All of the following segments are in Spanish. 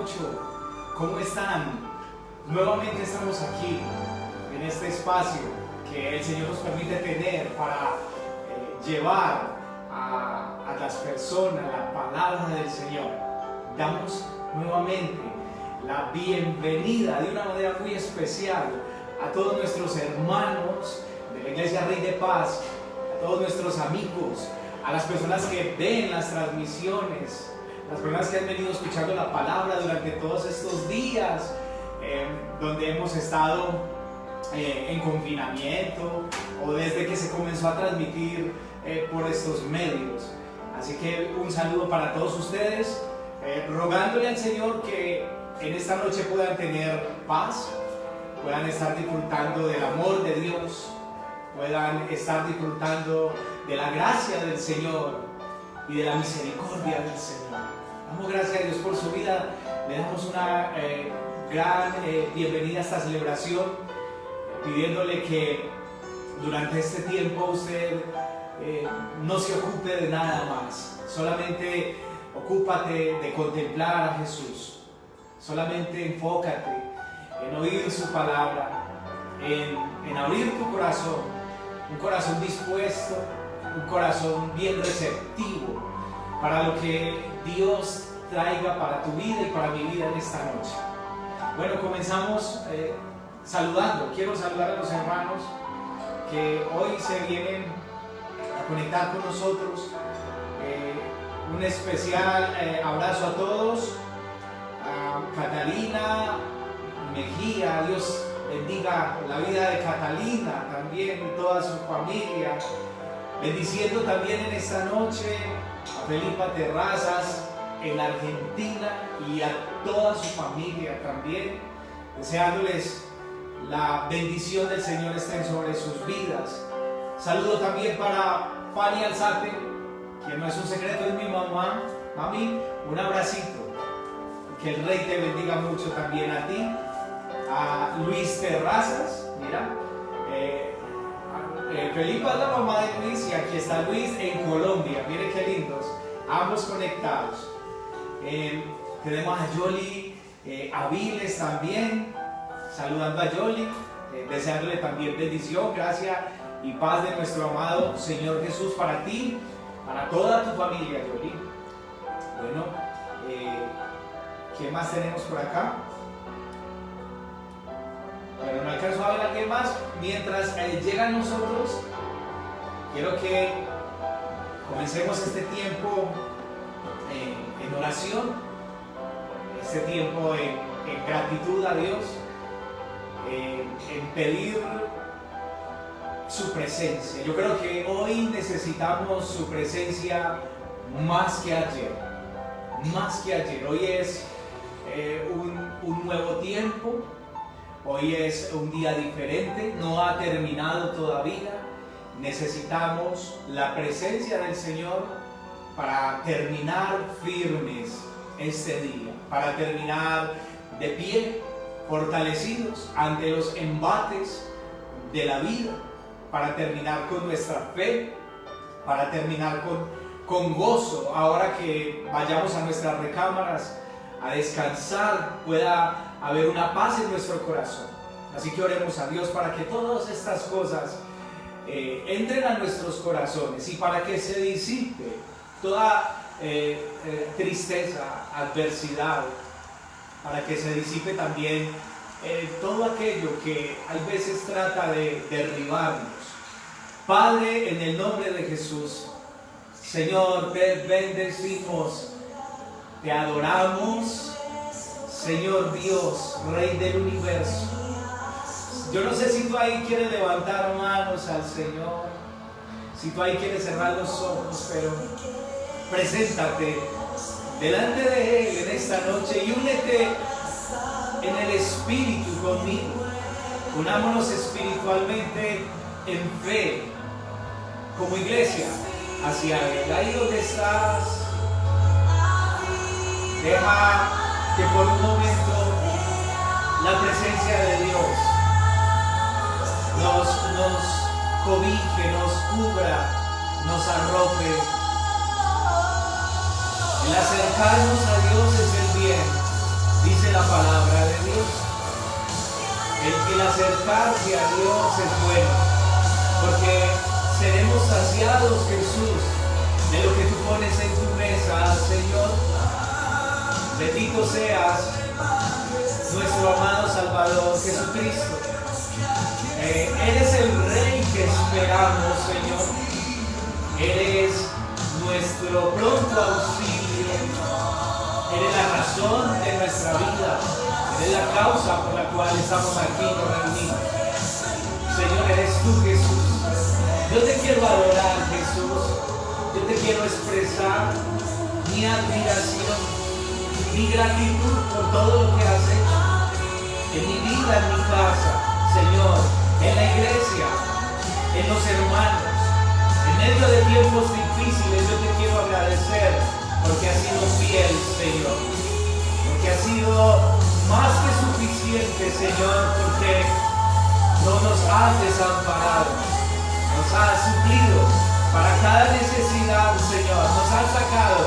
8. ¿Cómo están? Nuevamente estamos aquí, en este espacio que el Señor nos permite tener para llevar a las personas la palabra del Señor. Damos nuevamente la bienvenida de una manera muy especial a todos nuestros hermanos de la Iglesia Rey de Paz, a todos nuestros amigos, a las personas que ven las transmisiones, las personas que han venido escuchando la palabra durante todos estos días donde hemos estado en confinamiento o desde que se comenzó a transmitir por estos medios. Así que un saludo para todos ustedes, rogándole al Señor que en esta noche puedan tener paz, puedan estar disfrutando del amor de Dios, puedan estar disfrutando de la gracia del Señor y de la misericordia del Señor. Damos gracias a Dios por su vida. Le damos una gran bienvenida a esta celebración, pidiéndole que durante este tiempo usted no se ocupe de nada más. Solamente ocúpate de contemplar a Jesús. Solamente enfócate en oír su palabra, en abrir tu corazón, un corazón dispuesto, un corazón bien receptivo para lo que Dios traiga para tu vida y para mi vida en esta noche. Bueno, comenzamos saludando. Quiero saludar a los hermanos que hoy se vienen a conectar con nosotros. Un especial abrazo a todos. A Catalina Mejía, Dios bendiga la vida de Catalina también y toda su familia. Bendiciendo también en esta noche a Felipa Terrazas en Argentina y a toda su familia también, deseándoles la bendición del Señor esté sobre sus vidas. Saludo también para Fanny Alzate, que no es un secreto, es mi mamá. Mami, un abracito, que el Rey te bendiga mucho también a ti. A Luis Terrazas, mira, Felipa es la mamá de Luis y aquí está Luis en Colombia. Miren qué lindos, ambos conectados. Tenemos a Yoli Aviles también, saludando a Yoli, deseándole también bendición, gracia y paz de nuestro amado Señor Jesús para ti, para toda tu familia, Yoli. Bueno, ¿qué más tenemos por acá? Bueno, no alcanzo a ver a alguien más. Mientras llegan nosotros, quiero que comencemos este tiempo en oración, este tiempo en gratitud a Dios, en pedir su presencia. Yo creo que hoy necesitamos su presencia más que ayer, más que ayer. Hoy es un nuevo tiempo. Hoy es un día diferente, no ha terminado todavía. Necesitamos la presencia del Señor para terminar firmes este día, para terminar de pie, fortalecidos ante los embates de la vida, para terminar con nuestra fe, para terminar con gozo. Ahora que vayamos a nuestras recámaras a descansar, pueda haber una paz en nuestro corazón. Así que oremos a Dios para que todas estas cosas entren a nuestros corazones y para que se disipe toda tristeza, adversidad, para que se disipe también todo aquello que a veces trata de derribarnos. Padre, en el nombre de Jesús, Señor, te bendecimos, te adoramos, Señor Dios, Rey del universo. Yo no sé si tú ahí quieres levantar manos al Señor, si tú ahí quieres cerrar los ojos, pero preséntate delante de Él en esta noche y únete en el Espíritu conmigo. Unámonos espiritualmente en fe, como iglesia, hacia Él. Ahí donde estás, deja que por un momento la presencia de Dios nos cobije, nos cubra, nos arrope. El acercarnos a Dios es el bien. dice la palabra de Dios. El acercarse a Dios es bueno, porque seremos saciados, Jesús, de lo que tú pones en tu mesa, Señor. Bendito seas, nuestro amado Salvador Jesucristo. Eres el Rey que esperamos, Señor. Eres nuestro pronto auxilio. Eres la razón de nuestra vida. Eres la causa por la cual estamos aquí reunidos. Señor, eres tú, Jesús. Yo te quiero adorar, Jesús. Yo te quiero expresar mi admiración, mi gratitud por todo lo que has hecho en mi vida, en mi casa, Señor, en la iglesia, en los hermanos. En medio de tiempos difíciles yo te quiero agradecer porque has sido fiel, Señor, porque has sido más que suficiente, Señor, porque no nos has desamparado, nos has suplido para cada necesidad, Señor, nos has sacado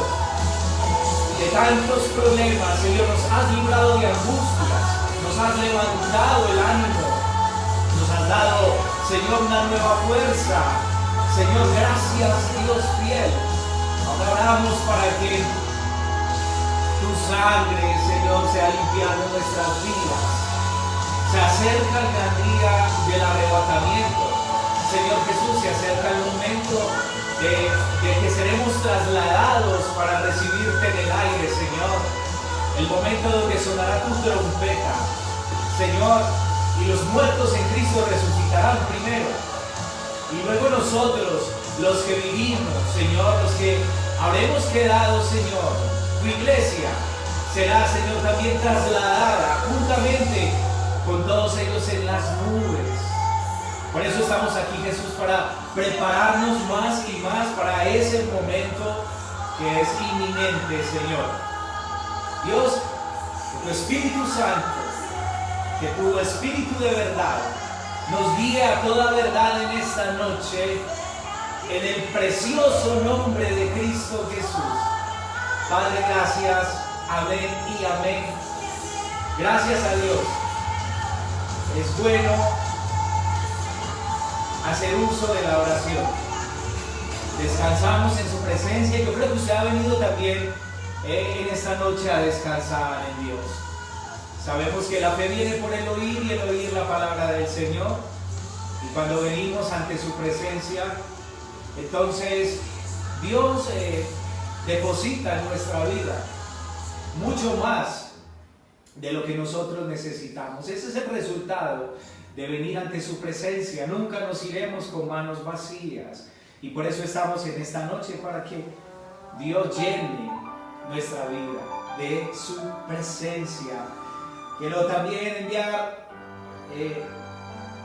de tantos problemas, Señor, nos has librado de angustias, nos has levantado el ánimo, nos has dado, Señor, una nueva fuerza. Señor, gracias, Dios fiel. Ahora oramos para que tu sangre, Señor, sea limpiando nuestras vidas. Se acerca el gran día del arrebatamiento. Señor Jesús, se acerca el momento de que seremos trasladados para recibirte en el aire, Señor. El momento donde sonará tu trompeta, Señor, y los muertos en Cristo resucitarán primero. Y luego nosotros, los que vivimos, Señor, los que habremos quedado, Señor, tu iglesia será, Señor, también trasladada juntamente con todos ellos en las nubes. Por eso estamos aquí, Jesús, para prepararnos más y más para ese momento que es inminente, Señor. Dios, que tu Espíritu Santo, que tu Espíritu de verdad nos guíe a toda verdad en esta noche, en el precioso nombre de Cristo Jesús. Padre, gracias, amén y amén. Gracias a Dios. Es bueno hacer uso de la oración. Descansamos en su presencia y yo creo que usted ha venido también en esta noche a descansar en Dios. Sabemos que la fe viene por el oír y el oír la palabra del Señor. Y cuando venimos ante su presencia, entonces Dios deposita en nuestra vida mucho más de lo que nosotros necesitamos. Ese es el resultado de venir ante su presencia. Nunca nos iremos con manos vacías. Y por eso estamos en esta noche, para que Dios llene nuestra vida de su presencia. Quiero también enviar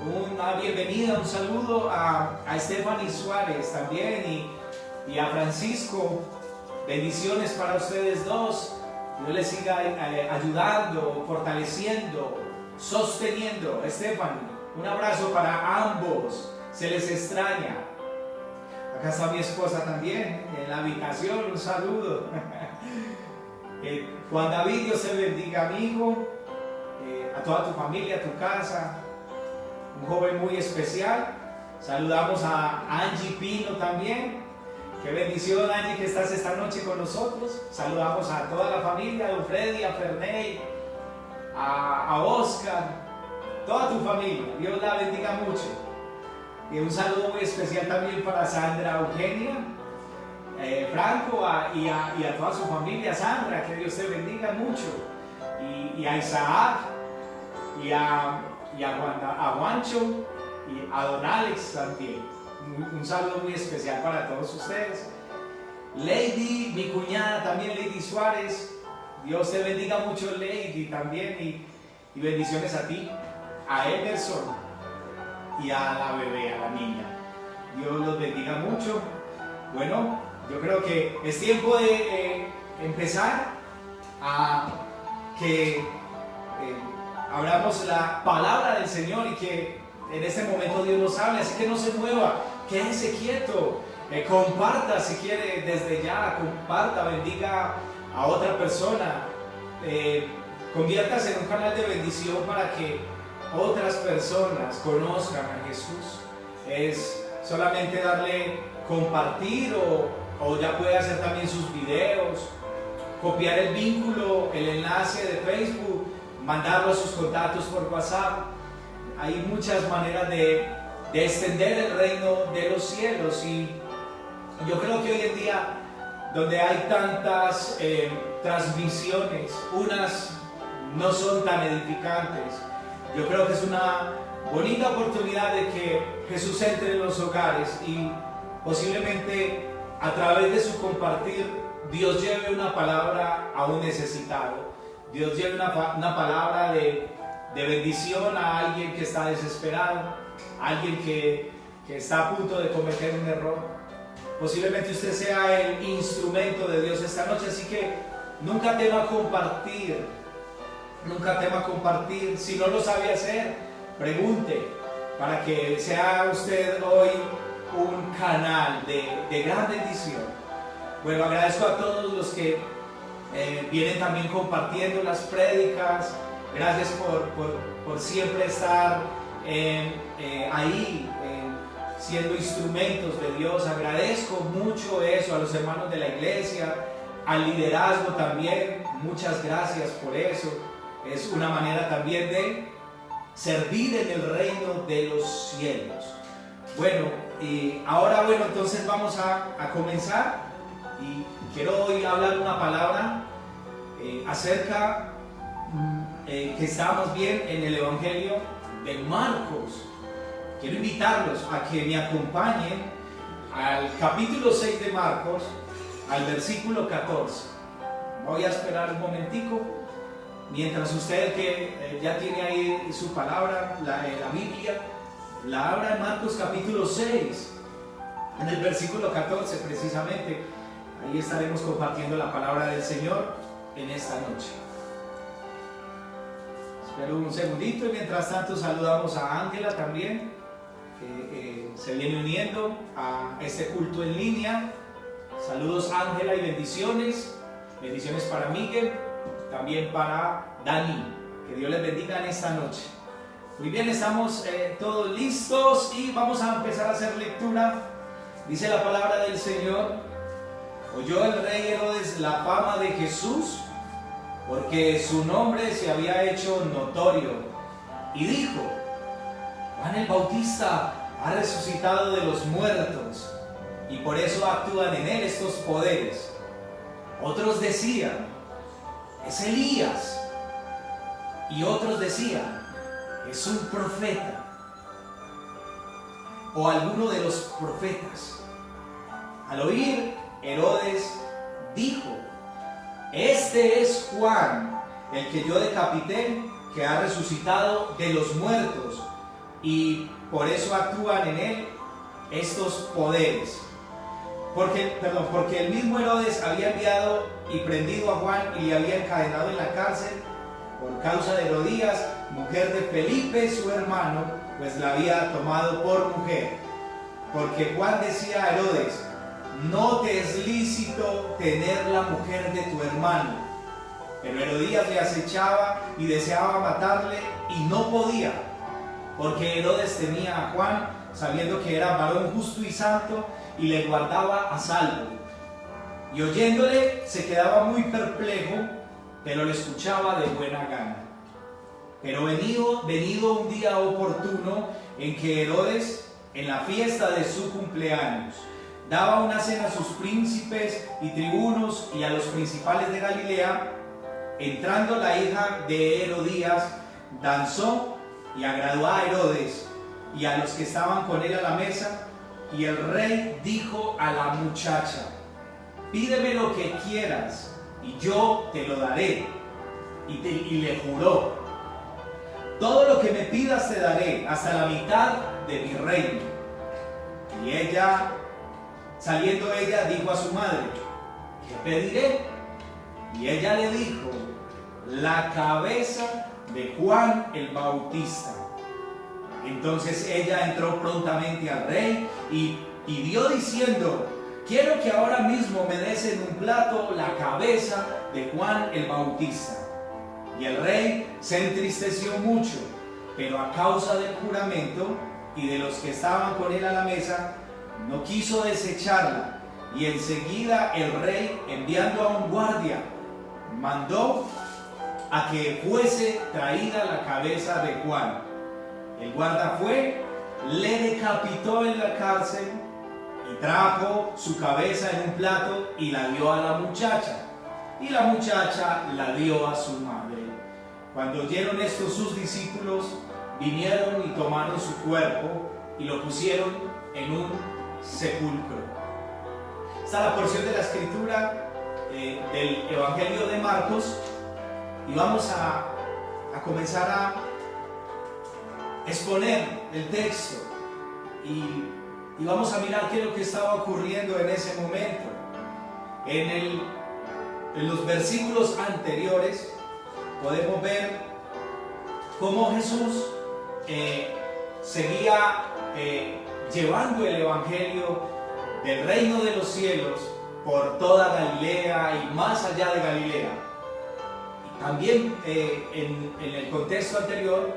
una bienvenida, un saludo a Stephanie Suárez también y a Francisco. Bendiciones para ustedes dos. Dios les siga ayudando, fortaleciendo, sosteniendo. Stephanie, un abrazo para ambos. Se les extraña. Acá está mi esposa también en la habitación. Un saludo. Juan David, Dios te bendiga, amigo. A toda tu familia, a tu casa, un joven muy especial. Saludamos a Angie Pino también. Qué bendición, Angie, que estás esta noche con nosotros. Saludamos a toda la familia, a don Freddy, a Ferney, a Oscar, toda tu familia. Dios la bendiga mucho. Y un saludo muy especial también para Sandra Eugenia, Franco y a toda su familia. Sandra, que Dios te bendiga mucho. Y a Isaac, y a Juancho, y a don Alex también. Un saludo muy especial para todos ustedes. Lady, mi cuñada también, Lady Suárez. Dios te bendiga mucho, Lady, también. Y bendiciones a ti, a Emerson y a la bebé, a la niña. Dios los bendiga mucho. Bueno, yo creo que es tiempo de empezar a que abramos la palabra del Señor y que en este momento Dios nos hable, así que no se mueva, quédese quieto, comparta si quiere desde ya, comparta, bendiga a otra persona, conviértase en un canal de bendición para que otras personas conozcan a Jesús. Es solamente darle compartir o ya puede hacer también sus videos, copiar el vínculo, el enlace de Facebook, mandarlo a sus contactos por WhatsApp. Hay muchas maneras de extender el reino de los cielos, y yo creo que hoy en día, donde hay tantas transmisiones, unas no son tan edificantes, yo creo que es una bonita oportunidad de que Jesús entre en los hogares y posiblemente a través de su compartir Dios lleve una palabra a un necesitado, Dios lleve una palabra de bendición a alguien que está desesperado, a alguien que está a punto de cometer un error. Posiblemente usted sea el instrumento de Dios esta noche, así que nunca tema a compartir, nunca tema a compartir. Si no lo sabe hacer, pregunte, para que sea usted hoy un canal de gran bendición. Bueno, agradezco a todos los que vienen también compartiendo las prédicas. Gracias por siempre estar ahí, siendo instrumentos de Dios. Agradezco mucho eso a los hermanos de la iglesia, al liderazgo también. Muchas gracias por eso. Es una manera también de servir en el reino de los cielos. Bueno, ahora entonces vamos a comenzar, y quiero hoy hablar una palabra acerca que estamos bien en el Evangelio de Marcos. Quiero invitarlos a que me acompañen al capítulo 6 de Marcos, al versículo 14. Voy a esperar un momentico, mientras usted que ya tiene ahí su palabra, la Biblia, la abra en Marcos capítulo 6, en el versículo 14 precisamente. Ahí estaremos compartiendo la palabra del Señor en esta noche. Espero un segundito, y mientras tanto saludamos a Ángela también, que se viene uniendo a este culto en línea. Saludos, Ángela, y bendiciones. Bendiciones para Miguel, también para Dani. Que Dios les bendiga en esta noche. Muy bien, estamos todos listos y vamos a empezar a hacer lectura. Dice la palabra del Señor: oyó el rey Herodes la fama de Jesús, porque su nombre se había hecho notorio, y dijo: Juan el Bautista ha resucitado de los muertos, y por eso actúan en él estos poderes. Otros decían: es Elías, y otros decían: es un profeta, o alguno de los profetas. Al oír, Herodes dijo: este es Juan, el que yo decapité, que ha resucitado de los muertos, y por eso actúan en él estos poderes. Porque el mismo Herodes había enviado y prendido a Juan y le había encadenado en la cárcel por causa de Herodías, mujer de Felipe, su hermano, pues la había tomado por mujer. Porque Juan decía a Herodes: no te es lícito tener la mujer de tu hermano. Pero Herodías le acechaba y deseaba matarle, y no podía, porque Herodes temía a Juan, sabiendo que era varón justo y santo, y le guardaba a salvo. Y oyéndole se quedaba muy perplejo, pero le escuchaba de buena gana. Pero venido un día oportuno en que Herodes, en la fiesta de su cumpleaños, daba una cena a sus príncipes y tribunos y a los principales de Galilea, entrando la hija de Herodías, danzó y agradó a Herodes y a los que estaban con él a la mesa. Y el rey dijo a la muchacha: pídeme lo que quieras y yo te lo daré. Y le juró: todo lo que me pidas te daré, hasta la mitad de mi reino. Y ella, saliendo dijo a su madre: ¿qué pediré? Y ella le dijo: la cabeza de Juan el Bautista. Entonces ella entró prontamente al rey y pidió diciendo: quiero que ahora mismo me des en un plato la cabeza de Juan el Bautista. Y el rey se entristeció mucho, pero a causa del juramento y de los que estaban con él a la mesa, no quiso desecharla. Y enseguida el rey, enviando a un guardia, mandó a que fuese traída la cabeza de Juan. El guarda fue, le decapitó en la cárcel y trajo su cabeza en un plato y la dio a la muchacha. Y la muchacha la dio a su madre. Cuando oyeron esto sus discípulos, vinieron y tomaron su cuerpo y lo pusieron en un sepulcro. Esta es la porción de la escritura del Evangelio de Marcos, y vamos a comenzar a exponer el texto y vamos a mirar qué es lo que estaba ocurriendo en ese momento. En los versículos anteriores podemos ver cómo Jesús seguía llevando el Evangelio del reino de los cielos por toda Galilea y más allá de Galilea. Y también en el contexto anterior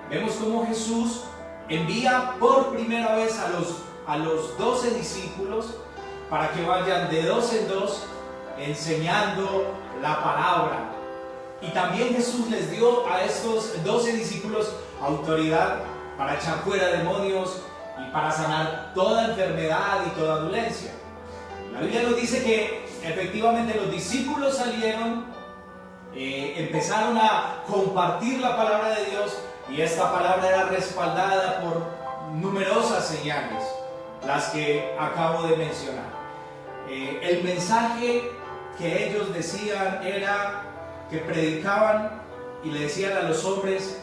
vemos cómo Jesús envía por primera vez a los 12 discípulos para que vayan de dos en dos enseñando la palabra. Y también Jesús les dio a estos 12 discípulos autoridad para echar fuera demonios y para sanar toda enfermedad y toda dolencia. La Biblia nos dice que efectivamente los discípulos salieron, empezaron a compartir la palabra de Dios, y esta palabra era respaldada por numerosas señales, las que acabo de mencionar. El mensaje que ellos decían era que predicaban y le decían a los hombres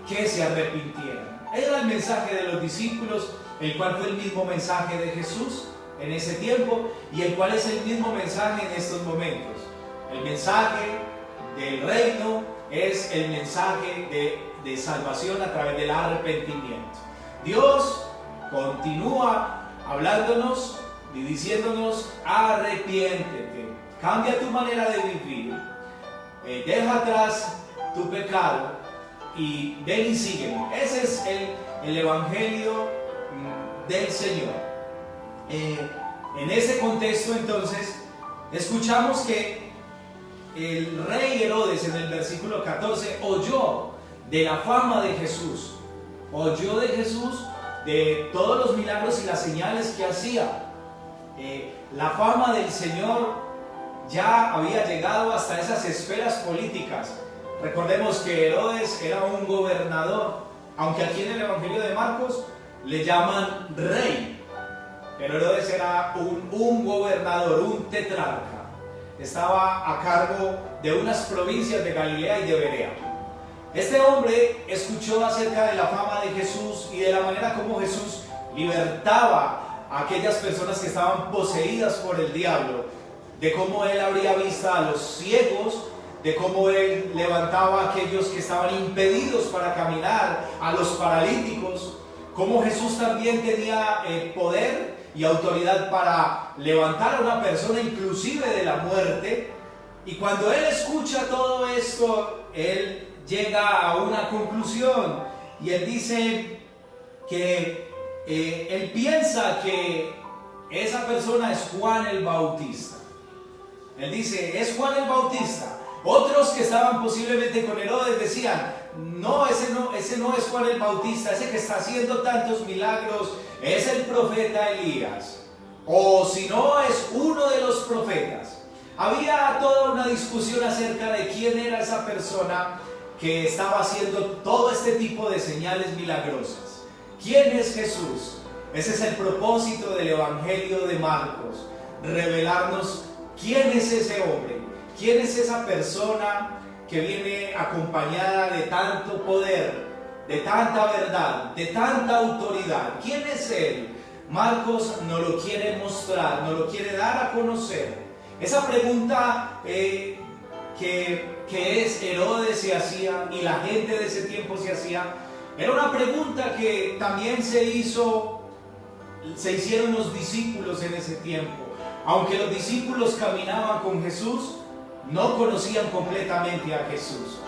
que se arrepintieran. Era el mensaje de los discípulos, el cual fue el mismo mensaje de Jesús en ese tiempo y el cual es el mismo mensaje en estos momentos. El mensaje del reino es el mensaje de salvación a través del arrepentimiento. Dios continúa hablándonos y diciéndonos: arrepiéntete, cambia tu manera de vivir, deja atrás tu pecado y ven y sígueme. Ese es el Evangelio del Señor. En ese contexto entonces escuchamos que el rey Herodes en el versículo 14 oyó de la fama de Jesús, oyó de Jesús, de todos los milagros y las señales que hacía. La fama del Señor ya había llegado hasta esas esferas políticas. Recordemos que Herodes era un gobernador, aunque aquí en el Evangelio de Marcos le llaman rey, pero Herodes era un gobernador, un tetrarca. Estaba a cargo de unas provincias de Galilea y de Berea. Este hombre escuchó acerca de la fama de Jesús y de la manera como Jesús libertaba a aquellas personas que estaban poseídas por el diablo, de cómo él abría vista a los ciegos, de cómo él levantaba a aquellos que estaban impedidos para caminar, a los paralíticos, cómo Jesús también tenía poder y autoridad para levantar a una persona inclusive de la muerte. Y cuando él escucha todo esto, él llega a una conclusión y él dice que él piensa que esa persona es Juan el Bautista. Él dice: es Juan el Bautista. Otros que estaban posiblemente con Herodes decían: no, ese no es Juan el Bautista, ese que está haciendo tantos milagros es el profeta Elías, o si no es uno de los profetas. Había toda una discusión acerca de quién era esa persona que estaba haciendo todo este tipo de señales milagrosas. ¿Quién es Jesús? Ese es el propósito del Evangelio de Marcos, revelarnos quién es ese hombre, quién es esa persona que viene acompañada de tanto poder, de tanta verdad, de tanta autoridad. ¿Quién es él? Marcos nos lo quiere mostrar, nos lo quiere dar a conocer. Esa pregunta que Herodes se hacía y la gente de ese tiempo se hacía, era una pregunta que también se hicieron los discípulos en ese tiempo. Aunque los discípulos caminaban con Jesús, no conocían completamente a Jesús.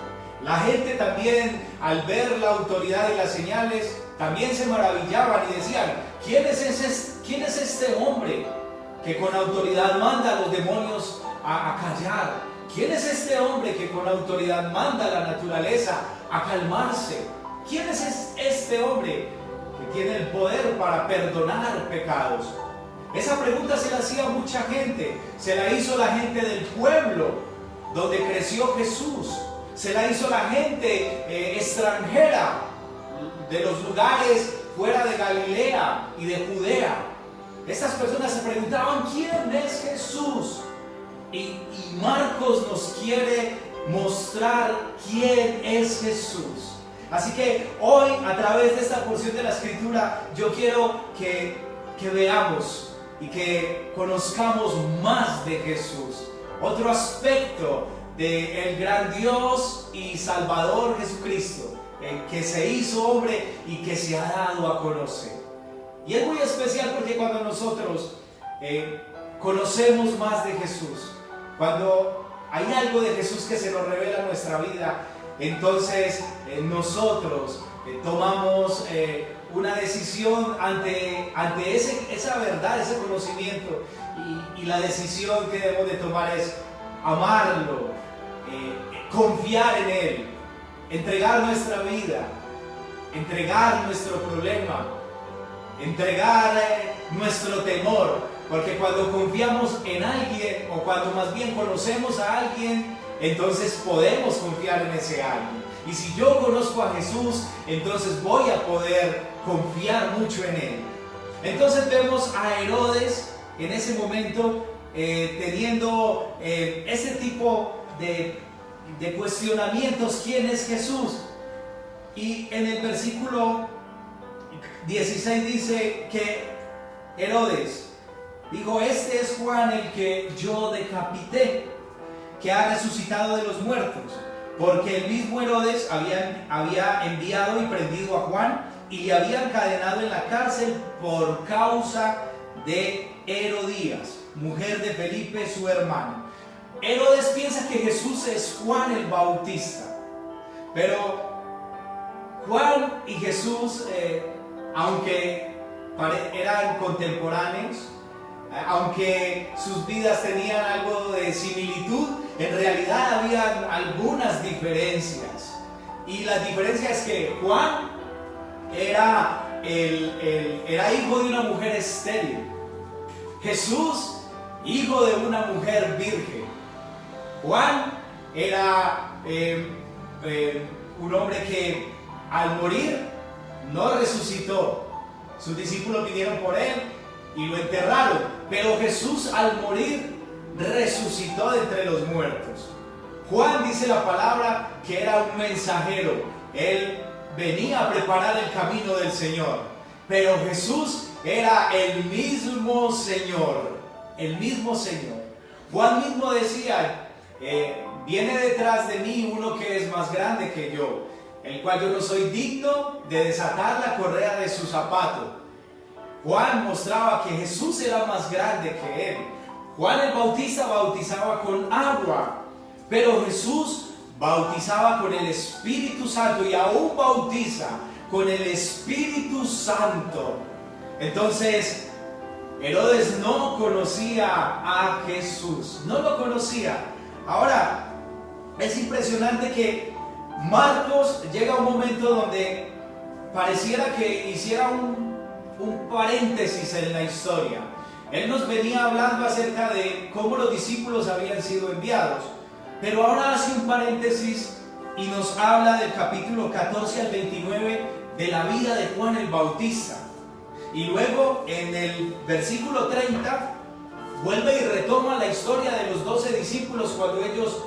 La gente también, al ver la autoridad y las señales, también se maravillaban y decían: ¿quién es este hombre que con autoridad manda a los demonios a callar? ¿Quién es este hombre que con autoridad manda a la naturaleza a calmarse? ¿Quién es este hombre que tiene el poder para perdonar pecados? Esa pregunta se la hacía mucha gente. Se la hizo la gente del pueblo donde creció Jesús. Se la hizo la gente extranjera de los lugares fuera de Galilea y de Judea. Estas personas se preguntaban: ¿quién es Jesús? Y Marcos nos quiere mostrar quién es Jesús. Así que hoy, a través de esta porción de la Escritura, yo quiero que veamos y que conozcamos más de Jesús. Otro aspecto del gran Dios y Salvador Jesucristo, que se hizo hombre y que se ha dado a conocer. Y es muy especial porque cuando nosotros conocemos más de Jesús, cuando hay algo de Jesús que se nos revela en nuestra vida, entonces nosotros tomamos una decisión ante esa verdad, ese conocimiento, y la decisión que debemos de tomar es amarlo, confiar en Él, entregar nuestra vida, entregar nuestro problema, entregar nuestro temor. Porque cuando confiamos en alguien, o cuando más bien conocemos a alguien, entonces podemos confiar en ese alguien. Y si yo conozco a Jesús, entonces voy a poder confiar mucho en Él. Entonces vemos a Herodes en ese momento teniendo ese tipo de cuestionamientos: ¿quién es Jesús? Y en el versículo 16 dice que Herodes dijo: este es Juan, el que yo decapité, que ha resucitado de los muertos. Porque el mismo Herodes había enviado y prendido a Juan y le había encadenado en la cárcel por causa de Herodías, mujer de Felipe, su hermano. Herodes piensa que Jesús es Juan el Bautista. Pero Juan y Jesús, aunque eran contemporáneos, aunque sus vidas tenían algo de similitud, en realidad habían algunas diferencias. Y la diferencia es que Juan era hijo de una mujer estéril. Jesús, hijo de una mujer virgen. Juan era un hombre que al morir no resucitó. Sus discípulos vinieron por él y lo enterraron, pero Jesús al morir resucitó de entre los muertos. Juan, dice la palabra, que era un mensajero. Él venía a preparar el camino del Señor, pero Jesús era el mismo Señor, el mismo Señor. Juan mismo decía: viene detrás de mí uno que es más grande que yo, el cual yo no soy digno de desatar la correa de su zapato. Juan mostraba que Jesús era más grande que él. Juan el Bautista bautizaba con agua, pero Jesús bautizaba con el Espíritu Santo, y aún bautiza con el Espíritu Santo. Entonces, Herodes no conocía a Jesús, no lo conocía. Ahora, es impresionante que Marcos llega a un momento donde pareciera que hiciera un paréntesis en la historia. Él nos venía hablando acerca de cómo los discípulos habían sido enviados, pero ahora hace un paréntesis y nos habla del capítulo 14 al 29 de la vida de Juan el Bautista. Y luego en el versículo 30 vuelve y retoma la historia de los 12 discípulos cuando ellos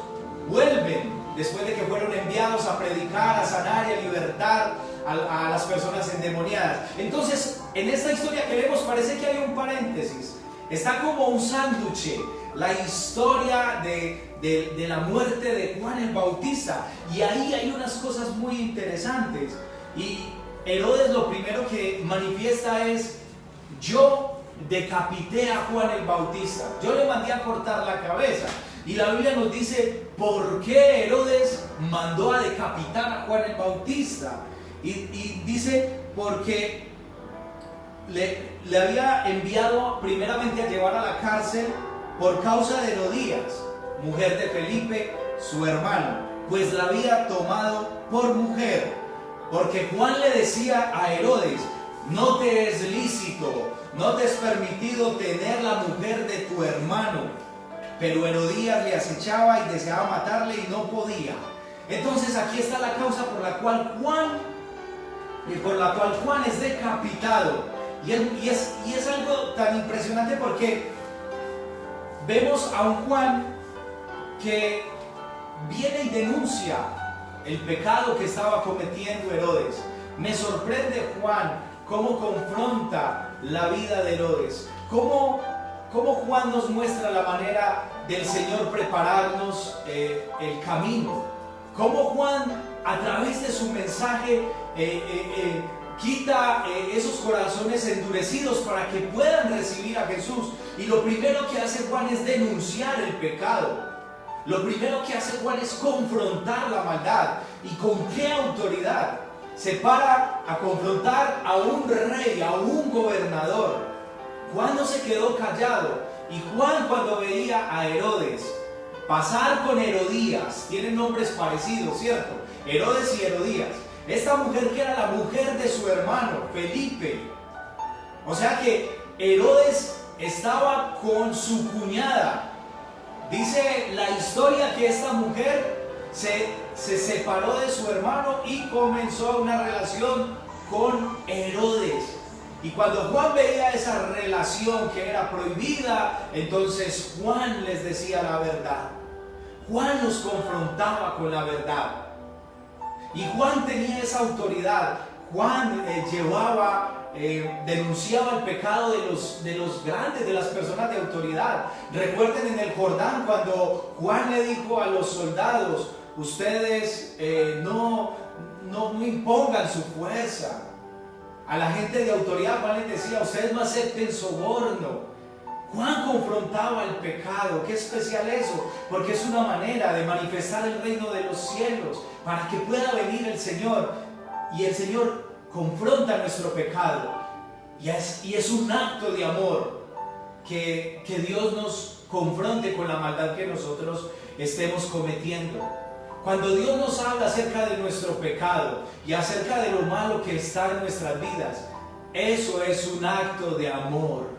vuelven después de que fueron enviados a predicar, a sanar y a libertar a las personas endemoniadas. Entonces, en esta historia que leemos parece que hay un paréntesis. Está como un sándwich la historia de la muerte de Juan el Bautista, y ahí hay unas cosas muy interesantes. Y Herodes lo primero que manifiesta es: yo decapité a Juan el Bautista, yo le mandé a cortar la cabeza. Y la Biblia nos dice por qué Herodes mandó a decapitar a Juan el Bautista. Y dice porque le había enviado primeramente a llevar a la cárcel por causa de Herodías, mujer de Felipe, su hermano, pues la había tomado por mujer. Porque Juan le decía a Herodes: no te es lícito, no te es permitido tener la mujer de tu hermano. Pero Herodías le acechaba y deseaba matarle y no podía. Entonces aquí está la causa por la cual Juan es decapitado. Y es algo tan impresionante porque vemos a un Juan que viene y denuncia el pecado que estaba cometiendo Herodes. Me sorprende Juan cómo confronta la vida de Herodes, cómo Juan nos muestra la manera del Señor prepararnos el camino, cómo Juan a través de su mensaje quita esos corazones endurecidos para que puedan recibir a Jesús. Y lo primero que hace Juan es denunciar el pecado. Lo primero que hace Juan es confrontar la maldad. ¿Y con qué autoridad? Se para a confrontar a un rey, a un gobernador. Juan no se quedó callado. Y Juan, cuando veía a Herodes pasar con Herodías, tienen nombres parecidos, ¿cierto? Herodes y Herodías. Esta mujer que era la mujer de su hermano, Felipe. O sea que Herodes estaba con su cuñada. Dice la historia que esta mujer se separó de su hermano y comenzó una relación con Herodes. Y cuando Juan veía esa relación que era prohibida, entonces Juan les decía la verdad. Juan los confrontaba con la verdad. Y Juan tenía esa autoridad. Juan denunciaba el pecado de los grandes, de las personas de autoridad. Recuerden en el Jordán cuando Juan le dijo a los soldados: ustedes no impongan su fuerza. A la gente de autoridad Juan les decía: ustedes no acepten soborno. Juan confrontaba el pecado. Qué especial eso, porque es una manera de manifestar el reino de los cielos para que pueda venir el Señor. Y el Señor confronta nuestro pecado y es un acto de amor que Dios nos confronte con la maldad que nosotros estemos cometiendo. Cuando Dios nos habla acerca de nuestro pecado y acerca de lo malo que está en nuestras vidas, eso es un acto de amor.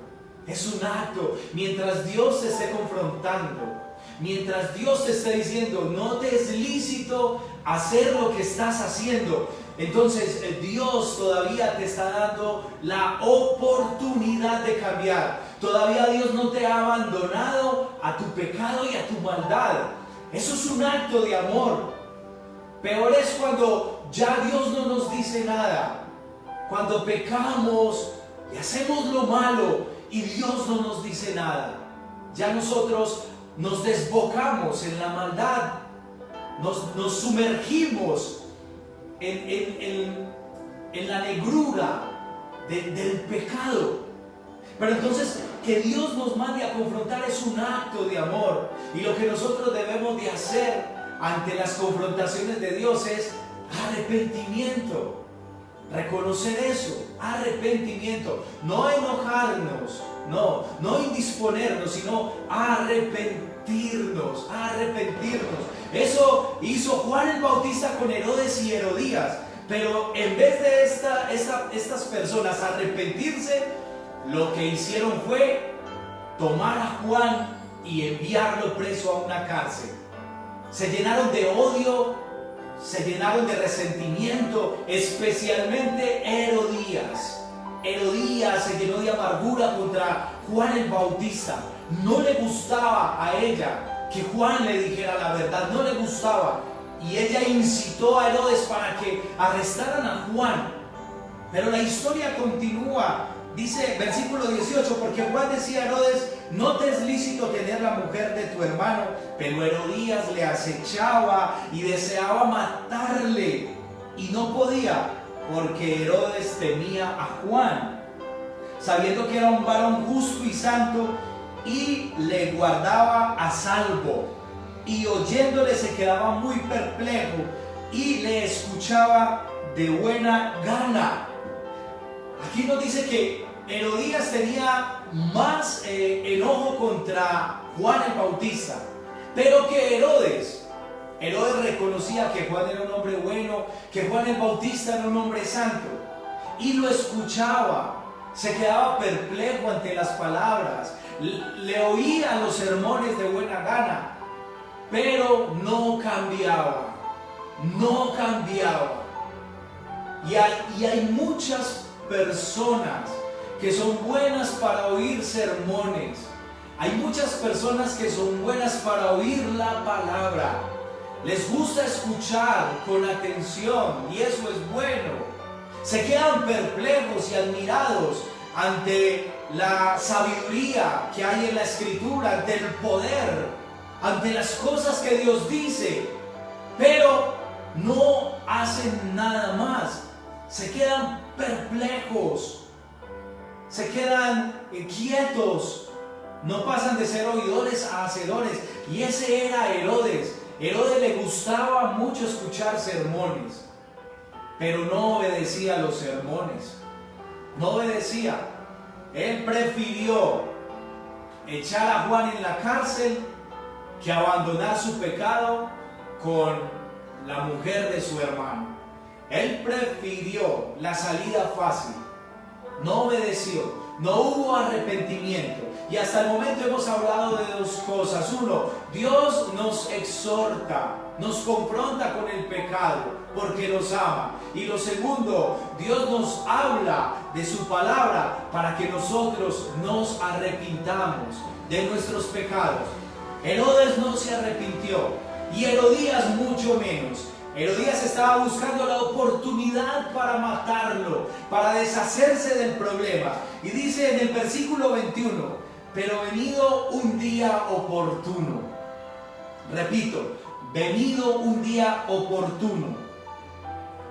Es un acto. Mientras Dios te esté confrontando, mientras Dios te esté diciendo: no te es lícito hacer lo que estás haciendo, entonces Dios todavía te está dando la oportunidad de cambiar. Todavía Dios no te ha abandonado a tu pecado y a tu maldad. Eso es un acto de amor. Peor es cuando ya Dios no nos dice nada. Cuando pecamos y hacemos lo malo y Dios no nos dice nada. Ya nosotros nos desbocamos en la maldad. Nos sumergimos en la negrura del pecado. Pero entonces que Dios nos mande a confrontar es un acto de amor. Y lo que nosotros debemos de hacer ante las confrontaciones de Dios es arrepentimiento. Reconocer eso, arrepentimiento. No enojarnos, no indisponernos, sino arrepentirnos. Eso hizo Juan el Bautista con Herodes y Herodías. Pero en vez de estas personas arrepentirse, lo que hicieron fue tomar a Juan y enviarlo preso a una cárcel. Se llenaron de odio, se llenaron de resentimiento, especialmente Herodías. Herodías se llenó de amargura contra Juan el Bautista. No le gustaba a ella que Juan le dijera la verdad, no le gustaba. Y ella incitó a Herodes para que arrestaran a Juan. Pero la historia continúa. Dice versículo 18, porque Juan decía a Herodes: no te es lícito tener la mujer de tu hermano. Pero Herodías le acechaba y deseaba matarle, y no podía, porque Herodes temía a Juan, sabiendo que era un varón justo y santo, y le guardaba a salvo, y oyéndole se quedaba muy perplejo y le escuchaba de buena gana. Aquí nos dice que Herodías tenía más enojo contra Juan el Bautista, pero que Herodes reconocía que Juan era un hombre bueno, que Juan el Bautista era un hombre santo, y lo escuchaba, se quedaba perplejo ante las palabras, le oía los sermones de buena gana, pero no cambiaba. Y hay muchas personas que son buenas para oír sermones. Hay muchas personas que son buenas para oír la palabra. Les gusta escuchar con atención y eso es bueno. Se quedan perplejos y admirados ante la sabiduría que hay en la Escritura, ante el poder, ante las cosas que Dios dice, pero no hacen nada más. Se quedan perplejos, se quedan quietos, no pasan de ser oidores a hacedores. Y ese era Herodes. Herodes le gustaba mucho escuchar sermones, pero no obedecía a los sermones, no obedecía. Él prefirió echar a Juan en la cárcel que abandonar su pecado con la mujer de su hermano. Él prefirió la salida fácil, no obedeció, no hubo arrepentimiento. Y hasta el momento hemos hablado de dos cosas. Uno, Dios nos exhorta, nos confronta con el pecado porque nos ama. Y lo segundo, Dios nos habla de su palabra para que nosotros nos arrepintamos de nuestros pecados. Herodes no se arrepintió y Herodías mucho menos. Herodías estaba buscando la oportunidad para matarlo, para deshacerse del problema. Y dice en el versículo 21, pero venido un día oportuno. Repito, venido un día oportuno,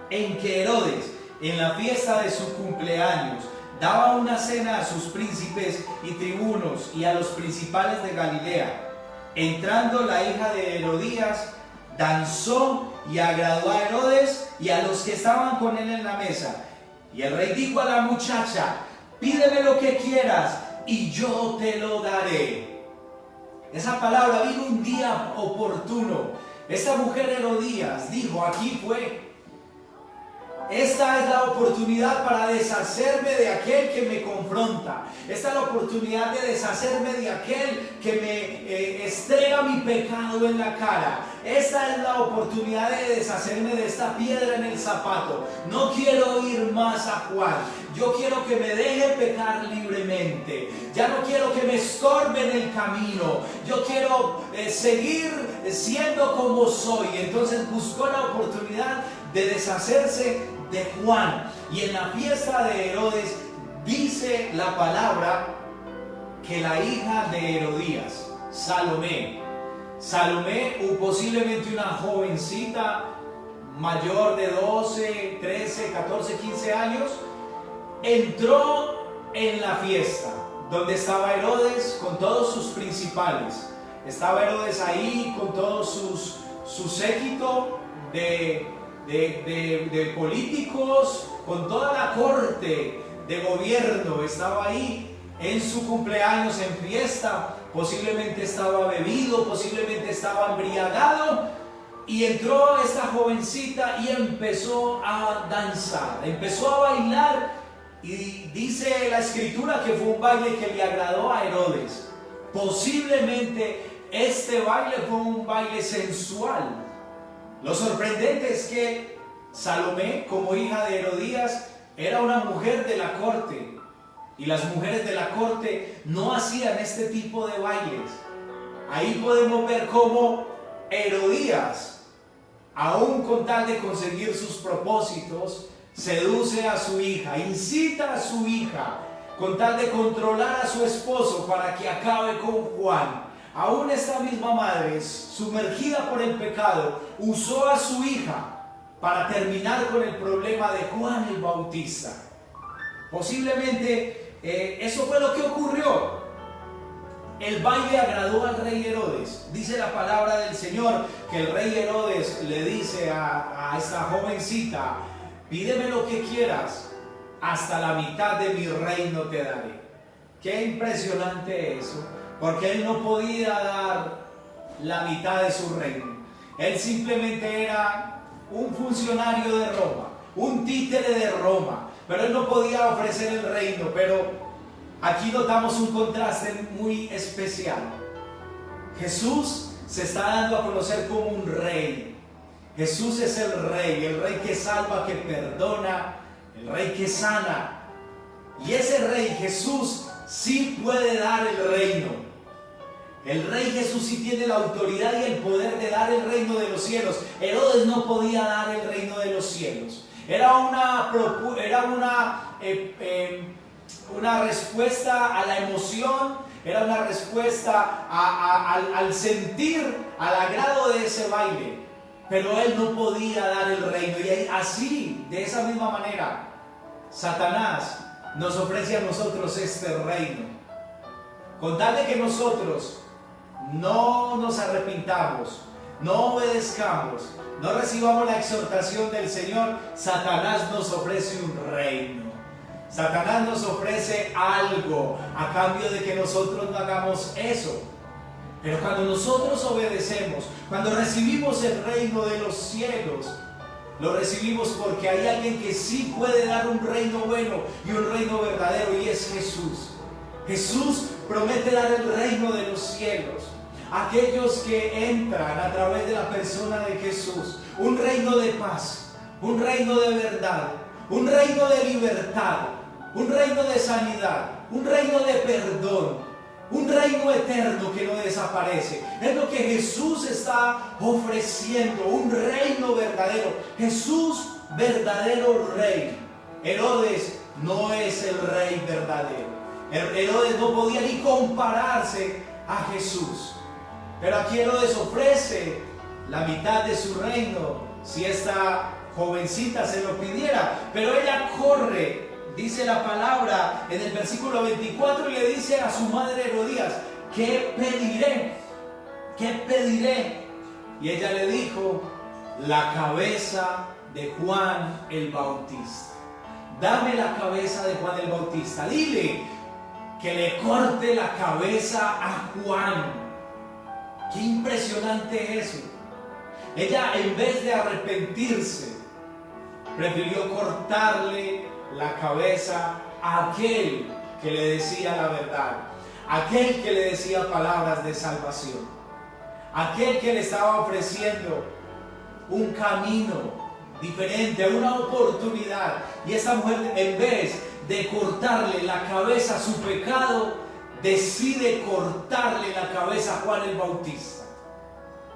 en que Herodes, en la fiesta de su cumpleaños, daba una cena a sus príncipes y tribunos y a los principales de Galilea. Entrando la hija de Herodías, danzó y agradó a Herodes y a los que estaban con él en la mesa. Y el rey dijo a la muchacha, pídeme lo que quieras y yo te lo daré. Esa palabra vino un día oportuno. Esta mujer Herodías dijo, aquí fue. Esta es la oportunidad para deshacerme de aquel que me confronta. Esta es la oportunidad de deshacerme de aquel que me estrega mi pecado en la cara. Esta es la oportunidad de deshacerme de esta piedra en el zapato. No quiero ir más a Juan. Yo quiero que me deje pecar libremente. Ya no quiero que me estorbe en el camino. Yo quiero seguir siendo como soy. Entonces buscó la oportunidad de deshacerse de Juan. Y en la fiesta de Herodes dice la palabra que la hija de Herodías, Salomé, posiblemente una jovencita mayor de 12, 13, 14, 15 años, entró en la fiesta donde estaba Herodes con todos sus principales. Estaba Herodes ahí con todo su séquito de políticos, con toda la corte de gobierno. Estaba ahí en su cumpleaños, en fiesta. Posiblemente estaba bebido, posiblemente estaba embriagado, y entró esta jovencita y empezó a danzar, empezó a bailar, y dice la escritura que fue un baile que le agradó a Herodes. Posiblemente este baile fue un baile sensual. Lo sorprendente es que Salomé, como hija de Herodías, era una mujer de la corte. Y las mujeres de la corte no hacían este tipo de bailes. Ahí podemos ver cómo Herodías, aún con tal de conseguir sus propósitos, seduce a su hija, incita a su hija, con tal de controlar a su esposo para que acabe con Juan. Aún esta misma madre, sumergida por el pecado, usó a su hija para terminar con el problema de Juan el Bautista. Posiblemente eso fue lo que ocurrió. el baile agradó al rey Herodes. Dice la palabra del Señor que el rey Herodes le dice a esta jovencita: pídeme lo que quieras, hasta la mitad de mi reino te daré. Qué impresionante eso, porque él no podía dar la mitad de su reino. Él simplemente era un funcionario de Roma, un títere de Roma, pero él no podía ofrecer el reino. Pero aquí notamos un contraste muy especial. Jesús se está dando a conocer como un rey. Jesús es el rey que salva, que perdona, el rey que sana. Y ese rey Jesús sí puede dar el reino. El rey Jesús sí tiene la autoridad y el poder de dar el reino de los cielos. Herodes no podía dar el reino de los cielos. Era una respuesta a la emoción, era una respuesta al sentir, al agrado de ese baile. Pero él no podía dar el reino. Y así, de esa misma manera, Satanás nos ofrece a nosotros este reino. Con tal de que nosotros no nos arrepintamos, no obedezcamos, no recibamos la exhortación del Señor, Satanás nos ofrece un reino. Satanás nos ofrece algo a cambio de que nosotros no hagamos eso. Pero cuando nosotros obedecemos, cuando recibimos el reino de los cielos, lo recibimos porque hay alguien que sí puede dar un reino bueno y un reino verdadero, y es Jesús. Jesús promete dar el reino de los cielos a aquellos que entran a través de la persona de Jesús. Un reino de paz, un reino de verdad, un reino de libertad, un reino de sanidad, un reino de perdón, un reino eterno que no desaparece. Es lo que Jesús está ofreciendo, un reino verdadero. Jesús, verdadero rey. Herodes no es el rey verdadero. Herodes no podía ni compararse a Jesús. Pero aquí Herodes ofrece la mitad de su reino si esta jovencita se lo pidiera. Pero ella corre, dice la palabra en el versículo 24, y le dice a su madre Herodías: ¿qué pediré? ¿Qué pediré? Y ella le dijo: la cabeza de Juan el Bautista. Dame la cabeza de Juan el Bautista. Dile que le corte la cabeza a Juan. Qué impresionante eso. Ella, en vez de arrepentirse, prefirió cortarle la cabeza a aquel que le decía la verdad, aquel que le decía palabras de salvación, aquel que le estaba ofreciendo un camino diferente, una oportunidad. Y esa mujer, en vez de cortarle la cabeza a su pecado, decide cortarle la cabeza a Juan el Bautista.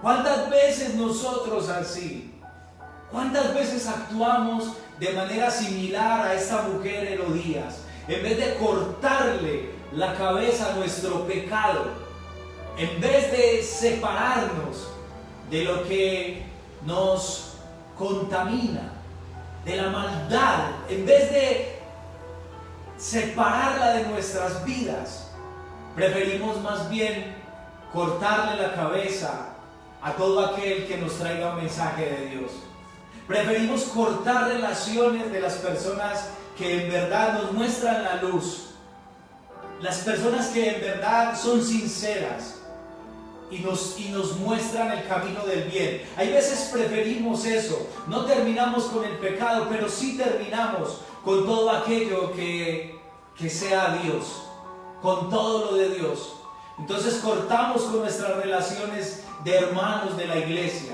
¿Cuántas veces nosotros así? ¿Cuántas veces actuamos de manera similar a esta mujer Herodías? En vez de cortarle la cabeza a nuestro pecado, en vez de separarnos de lo que nos contamina, de la maldad, en vez de separarla de nuestras vidas, preferimos más bien cortarle la cabeza a todo aquel que nos traiga un mensaje de Dios. Preferimos cortar relaciones de las personas que en verdad nos muestran la luz, las personas que en verdad son sinceras y nos muestran el camino del bien. Hay veces preferimos eso. No terminamos con el pecado, pero sí terminamos con todo aquello que sea Dios, con todo lo de Dios. Entonces cortamos con nuestras relaciones de hermanos de la iglesia,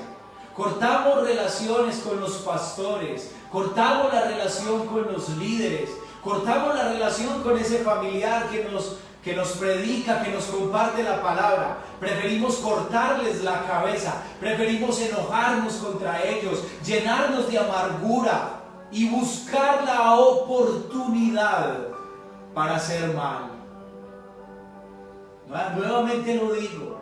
cortamos relaciones con los pastores, cortamos la relación con los líderes, cortamos la relación con ese familiar que nos predica, que nos comparte la palabra. Preferimos cortarles la cabeza, preferimos enojarnos contra ellos, llenarnos de amargura y buscar la oportunidad para hacer mal. Nuevamente lo digo,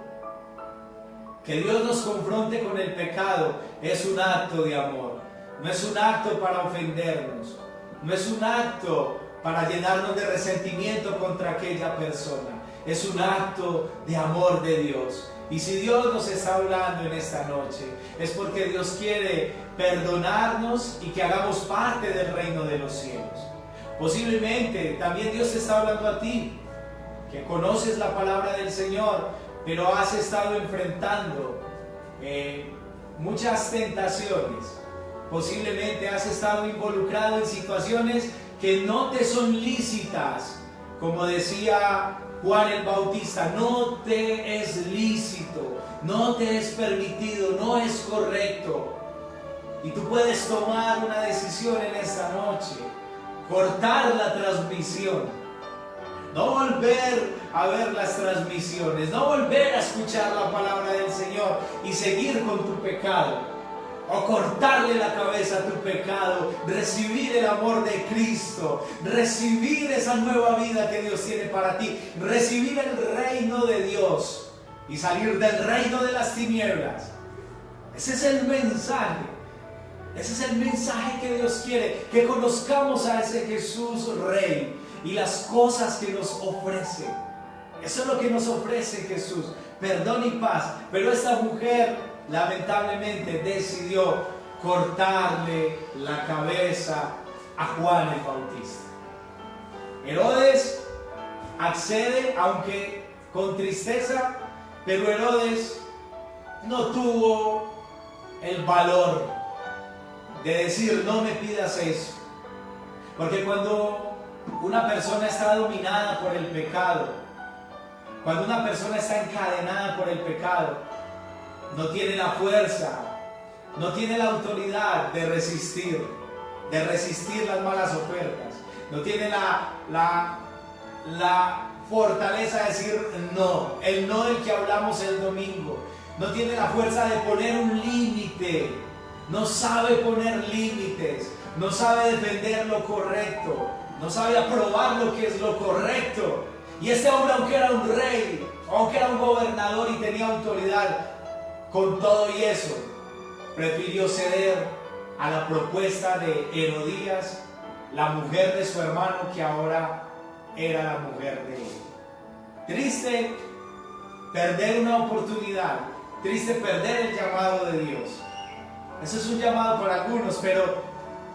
que Dios nos confronte con el pecado es un acto de amor, no es un acto para ofendernos, no es un acto para llenarnos de resentimiento contra aquella persona. es un acto de amor de Dios. Y si Dios nos está hablando en esta noche, es porque Dios quiere perdonarnos y que hagamos parte del reino de los cielos. Posiblemente también Dios te está hablando a ti, que conoces la palabra del Señor, pero has estado enfrentando muchas tentaciones. Posiblemente has estado involucrado en situaciones que no te son lícitas. Como decía Juan el Bautista, no te es lícito, no te es permitido, no es correcto. Y tú puedes tomar una decisión en esta noche, cortar la transmisión, no volver a ver las transmisiones, no volver a escuchar la palabra del Señor y seguir con tu pecado, o cortarle la cabeza a tu pecado, recibir el amor de Cristo, recibir esa nueva vida que Dios tiene para ti, recibir el reino de Dios y salir del reino de las tinieblas. Ese es el mensaje. Ese es el mensaje que Dios quiere, que conozcamos a ese Jesús Rey y las cosas que nos ofrece. Eso es lo que nos ofrece Jesús, perdón y paz. Pero esta mujer lamentablemente decidió cortarle la cabeza a Juan el Bautista. Herodes accede, aunque con tristeza, pero Herodes no tuvo el valor de decir no me pidas eso. Porque cuando una persona está dominada por el pecado, cuando una persona está encadenada por el pecado, no tiene la fuerza, no tiene la autoridad de resistir las malas ofertas, no tiene la fortaleza de decir no, el no del que hablamos el domingo, no tiene la fuerza de poner un límite, no sabe poner límites, no sabe defender lo correcto, no sabe aprobar lo que es lo correcto. Y este hombre, aunque era un rey, aunque era un gobernador y tenía autoridad, con todo y eso, prefirió ceder a la propuesta de Herodías, la mujer de su hermano, que ahora era la mujer de él. Triste perder una oportunidad, triste perder el llamado de Dios. Eso es un llamado para algunos,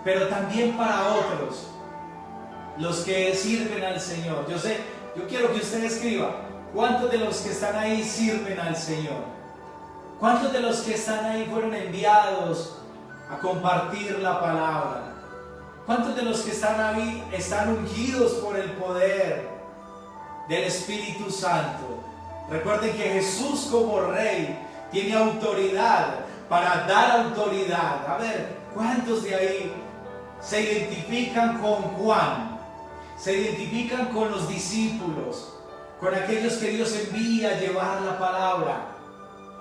pero también para otros, los que sirven al Señor. Yo quiero que usted escriba, ¿cuántos de los que están ahí sirven al Señor? ¿Cuántos de los que están ahí fueron enviados a compartir la palabra? ¿Cuántos de los que están ahí están ungidos por el poder del Espíritu Santo? Recuerden que Jesús como Rey tiene autoridad para dar autoridad. A ver, ¿cuántos de ahí se identifican con Juan? Se identifican con los discípulos, con aquellos que Dios envía a llevar la palabra.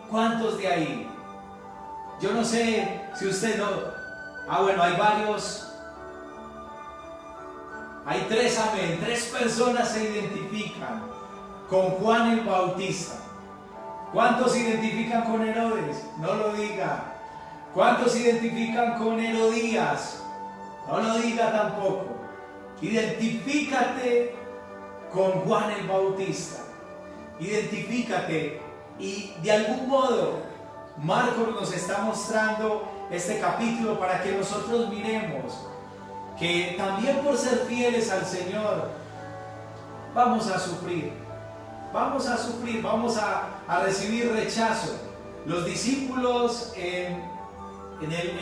¿Cuántos de ahí? Yo no sé si usted no... bueno, hay varios. Hay tres, amén. 3 personas se identifican con Juan el Bautista. ¿Cuántos se identifican con Herodes? No lo diga. ¿Cuántos se identifican con Herodías? No lo diga tampoco. Identifícate con Juan el Bautista. Identifícate. Y de algún modo, Marcos nos está mostrando este capítulo para que nosotros miremos que también por ser fieles al Señor, vamos a sufrir, vamos a recibir rechazo. Los discípulos en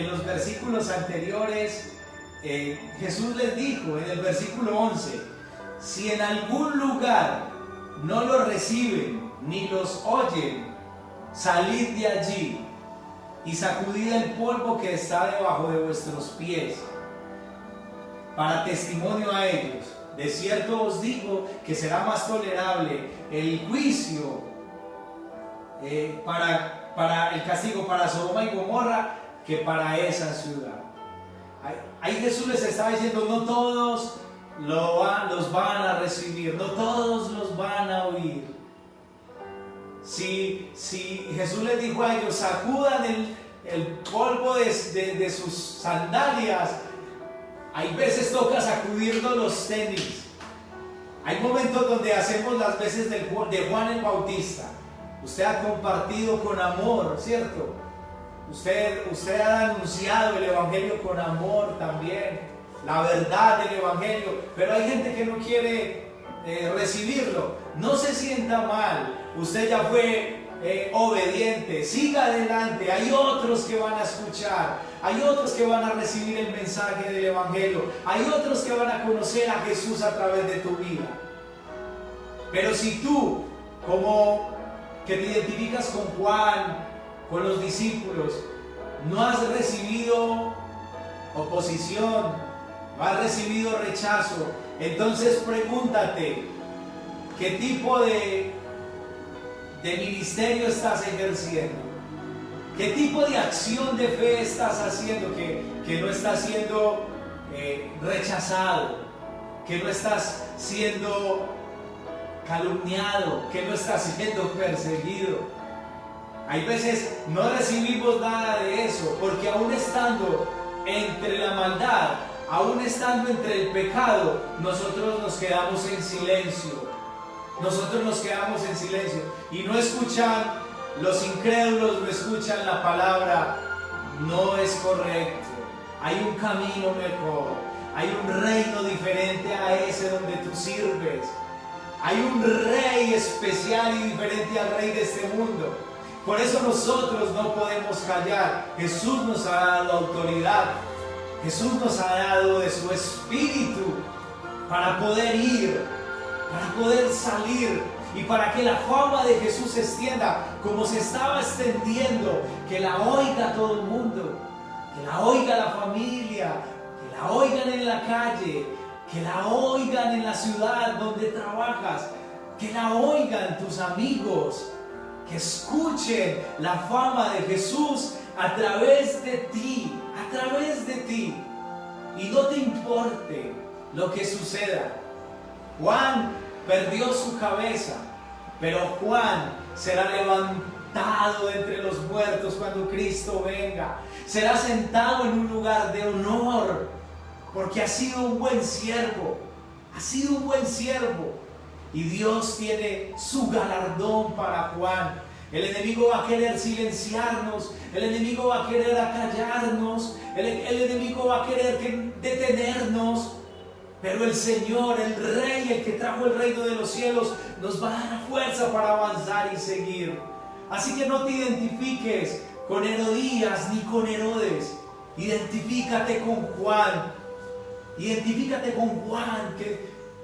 los versículos anteriores, Jesús les dijo en el versículo 11, si en algún lugar no los reciben ni los oyen, salid de allí y sacudid el polvo que está debajo de vuestros pies, para testimonio a ellos. De cierto os digo que será más tolerable el juicio para el castigo para Sodoma y Gomorra que para esa ciudad. Ahí Jesús les estaba diciendo, no todos los van a recibir, no todos los van a oír. Si Jesús les dijo a ellos, sacudan el polvo de sus sandalias, hay veces toca sacudirnos los tenis. Hay momentos donde hacemos las veces de Juan el Bautista. Usted ha compartido con amor, ¿cierto? Usted ha anunciado el Evangelio con amor también, la verdad del Evangelio, pero hay gente que no quiere recibirlo. No se sienta mal, usted ya fue obediente, siga adelante. Hay otros que van a escuchar, hay otros que van a recibir el mensaje del Evangelio, hay otros que van a conocer a Jesús a través de tu vida. Pero si tú, como que te identificas con Juan, con los discípulos, no has recibido oposición, no has recibido rechazo, entonces pregúntate, ¿qué tipo de ministerio estás ejerciendo? ¿Qué tipo de acción de fe estás haciendo que no estás siendo rechazado, que no estás siendo calumniado, que no estás siendo perseguido? Hay veces no recibimos nada de eso, porque aún estando entre la maldad, aún estando entre el pecado, nosotros nos quedamos en silencio. Nosotros nos quedamos en silencio y no escuchan, los incrédulos no escuchan la palabra. No es correcto. Hay un camino mejor, hay un reino diferente a ese donde tú sirves. Hay un rey especial y diferente al rey de este mundo. Por eso nosotros no podemos callar. Jesús nos ha dado autoridad. Jesús nos ha dado de su espíritu para poder ir, para poder salir y para que la fama de Jesús se extienda como se estaba extendiendo, que la oiga todo el mundo, que la oiga la familia, que la oigan en la calle, que la oigan en la ciudad donde trabajas, que la oigan tus amigos, que escuchen la fama de Jesús a través de ti, y no te importe lo que suceda. Juan perdió su cabeza, pero Juan será levantado de entre los muertos cuando Cristo venga. Será sentado en un lugar de honor, porque ha sido un buen siervo, y Dios tiene su galardón para Juan. El enemigo va a querer silenciarnos, el enemigo va a querer acallarnos, el enemigo va a querer detenernos, pero el Señor, el Rey, el que trajo el reino de los cielos, nos va a dar fuerza para avanzar y seguir. Así que no te identifiques con Herodías ni con Herodes, identifícate con Juan. Identifícate con Juan,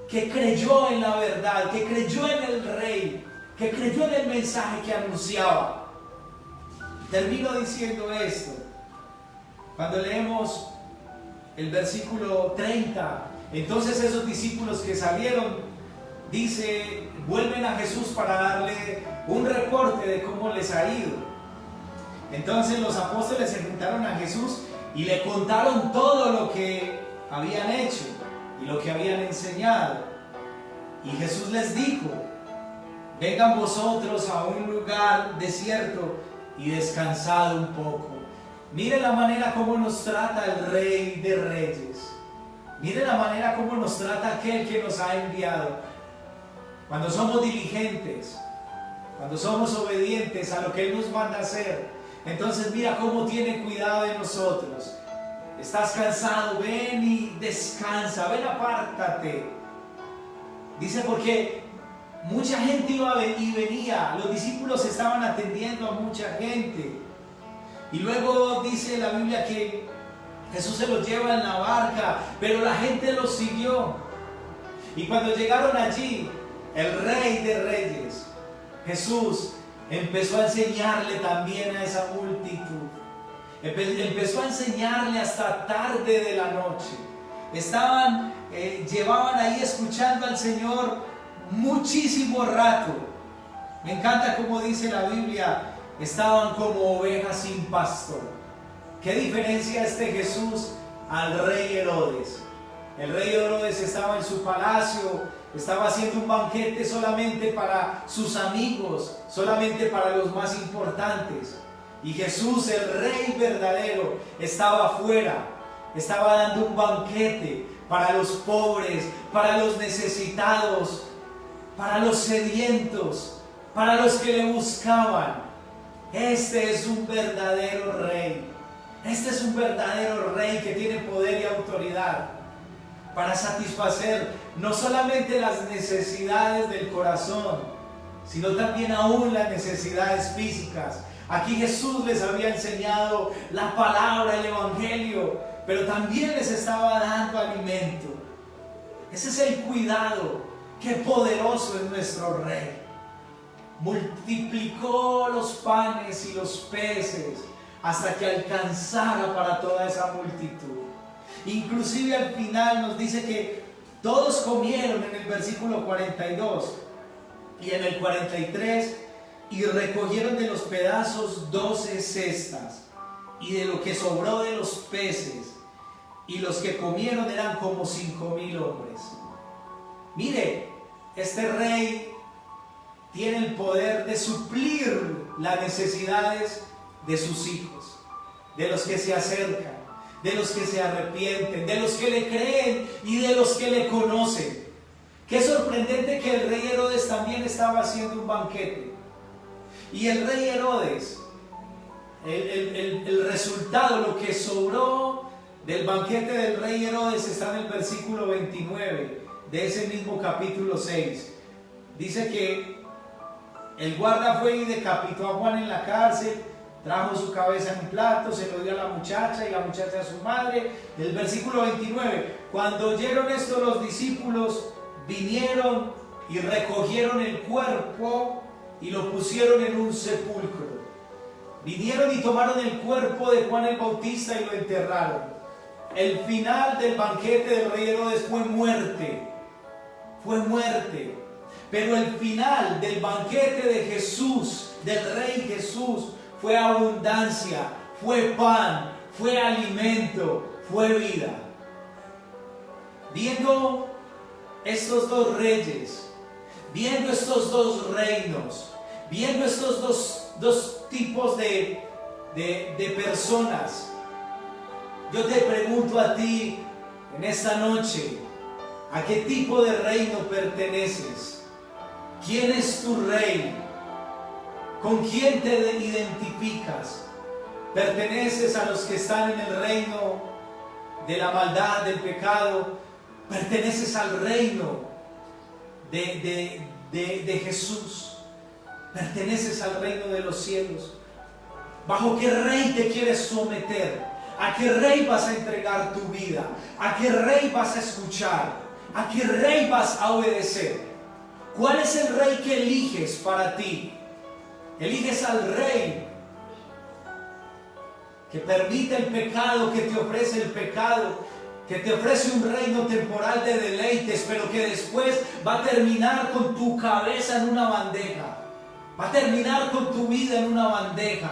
que creyó en la verdad, que creyó en el Rey, que creyó en el mensaje que anunciaba. Termino diciendo esto. Cuando leemos el versículo 30, entonces esos discípulos que salieron, dice, vuelven a Jesús para darle un reporte de cómo les ha ido. Entonces los apóstoles se juntaron a Jesús y le contaron todo lo que habían hecho y lo que habían enseñado. Y Jesús les dijo, vengan vosotros a un lugar desierto y descansad un poco. Mire la manera como nos trata el Rey de Reyes. Mire la manera como nos trata aquel que nos ha enviado. Cuando somos diligentes, cuando somos obedientes a lo que Él nos manda hacer, entonces mira cómo tiene cuidado de nosotros. Estás cansado, ven y descansa, ven, apártate. Dice, porque mucha gente iba y venía, los discípulos estaban atendiendo a mucha gente. Y luego dice la Biblia que Jesús se los lleva en la barca, pero la gente los siguió. Y cuando llegaron allí, el Rey de Reyes, Jesús, empezó a enseñarle también a esa multitud. Empezó a enseñarle hasta tarde de la noche. Llevaban ahí escuchando al Señor muchísimo rato. Me encanta como dice la Biblia, estaban como ovejas sin pastor. ¿Qué diferencia este Jesús al rey Herodes? El rey Herodes estaba en su palacio, estaba haciendo un banquete solamente para sus amigos, solamente para los más importantes. Y Jesús, el Rey verdadero, estaba afuera, estaba dando un banquete para los pobres, para los necesitados, para los sedientos, para los que le buscaban. Este es un verdadero rey. Este es un verdadero rey que tiene poder y autoridad para satisfacer no solamente las necesidades del corazón, sino también aún las necesidades físicas. Aquí Jesús les había enseñado la palabra, el evangelio, pero también les estaba dando alimento. Ese es el cuidado. Qué poderoso es nuestro rey. Multiplicó los panes y los peces hasta que alcanzara para toda esa multitud. Inclusive al final nos dice que todos comieron en el versículo 42 y en el 43, y recogieron de los pedazos 12 cestas, y de lo que sobró de los peces, y los que comieron eran como 5,000 hombres. Mire, este rey tiene el poder de suplir las necesidades de sus hijos, de los que se acercan, de los que se arrepienten, de los que le creen y de los que le conocen. Qué sorprendente que el rey Herodes también estaba haciendo un banquete. Y el rey Herodes, el resultado, lo que sobró del banquete del rey Herodes está en el versículo 29 de ese mismo capítulo 6. Dice que el guarda fue y decapitó a Juan en la cárcel, trajo su cabeza en un plato, se lo dio a la muchacha y la muchacha a su madre. El versículo 29, cuando oyeron esto los discípulos vinieron y recogieron el cuerpo y lo pusieron en un sepulcro. Vinieron y tomaron el cuerpo de Juan el Bautista y lo enterraron. El final del banquete del rey Herodes fue muerte. Fue muerte. Pero el final del banquete de Jesús, del rey Jesús, fue abundancia, fue pan, fue alimento, fue vida. Viendo estos dos reyes, viendo estos dos reinos, viendo estos dos tipos de personas, yo te pregunto a ti en esta noche, ¿a qué tipo de reino perteneces? ¿Quién es tu rey? ¿Con quién te identificas? ¿Perteneces a los que están en el reino de la maldad, del pecado? ¿Perteneces al reino de Jesús? ¿Perteneces al reino de los cielos? ¿Bajo qué rey te quieres someter? ¿A qué rey vas a entregar tu vida? ¿A qué rey vas a escuchar? ¿A qué rey vas a obedecer? ¿Cuál es el rey que eliges para ti? ¿Eliges al rey que permite el pecado, que te ofrece el pecado, que te ofrece un reino temporal de deleites, pero que después va a terminar con tu cabeza en una bandeja, va a terminar con tu vida en una bandeja,